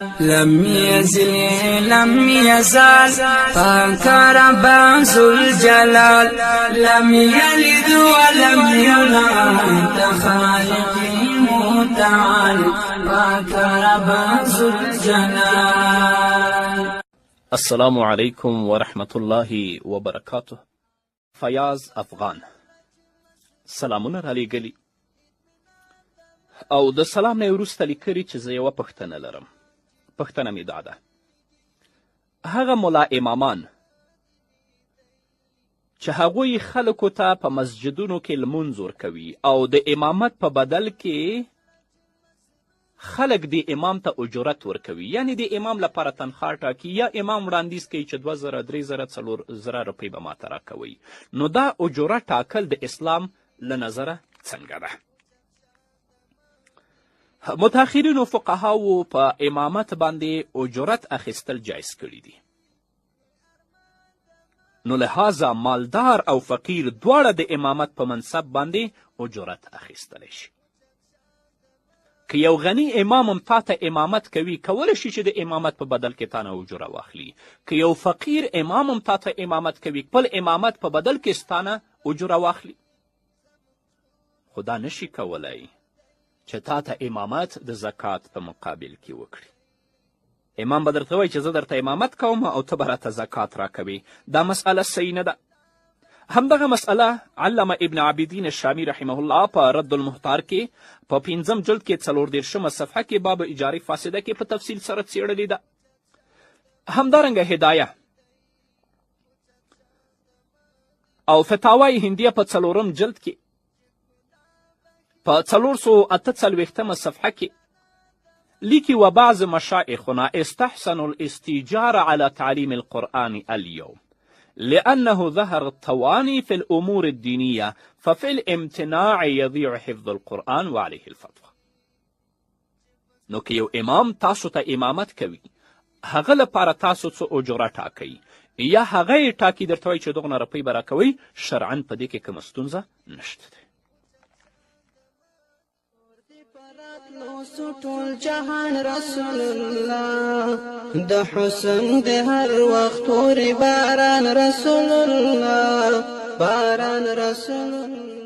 لم يزل لم يزال فكرم ذو الجلال لم يلد ولم يولد خالقي متعال فكرم ذو الجلال. السلام علیکم ورحمة الله وبرکاته. فیاض افغان سلامونه رالیږلي او د سلام نه وروسته لیکلي چې زه یوه پوښتنه لرم. پوښتنه مې دا ده، هغه ملا امامان چې هغوی خلکو ته په مسجدونو کې لمونځ ورکوي او د امامت په بدل کې خلک د امام ته اجرت ورکوي، یعنی د امام لپاره تنخواه ټاکي یا امام وړاندیز کوي چې 2000 3000 4000 روپۍ به ماته راکوئ، نو دا اجره ټاکل د اسلام له نظره څنګه ده؟ متأخرینو فقهاو په امامت باندې اجرت اخیستل جایز کړي دي، نو لهذا مالدار او فقیر دواړه د امامت په منصب باندې اجرت اخیستلی شي. که یو غنی امام هم تا ته امامت کوي، کولی شي چې د امامت په بدل کې تا نه اجره واخلي. که یو فقیر امام هم تا ته امامت کوي، خپل امامت په بدل کې ستا نه اجره واخلي، خو دا نشي کولی چې تا ته امامت د زکات په مقابل کې وکړي. امام به درته وایي چې زه درته امامت کوم او ته به راته زکات راکوي. دا مسئله صحیح نه ده. همدغه مسئله علامه ابن عابدین الشامی رحمه الله په رد المحتار کې په 5م جلد کې 34مه صفحه کې باب اجارې فاسده کې په تفصیل سره څیړلې ده. همدارنګه هدایه او فتاوای هندیه په 4م جلد کې په 448مه صفحه کې لیکي و بعض مشایخنا استحسنوا الاستیجار على تعلیم القرآن اليوم لأنه ظهر التواني في الأمور الدينية ففي الامتناع يضيع حفظ القرآن وعليه الفتوى. نو که یو امام تاسو ته امامت کوي، هغه لپاره تاسو څه اجره ټاکئ یا هغه یې ټاکي درته وایي چې دغونه روپۍ به راکوئ، شرعا په دې کې کومه ستونزه نشته دی. ټول جهان رسول الله د حسن د هر وخت توري باران رسول الله باران رسول الله.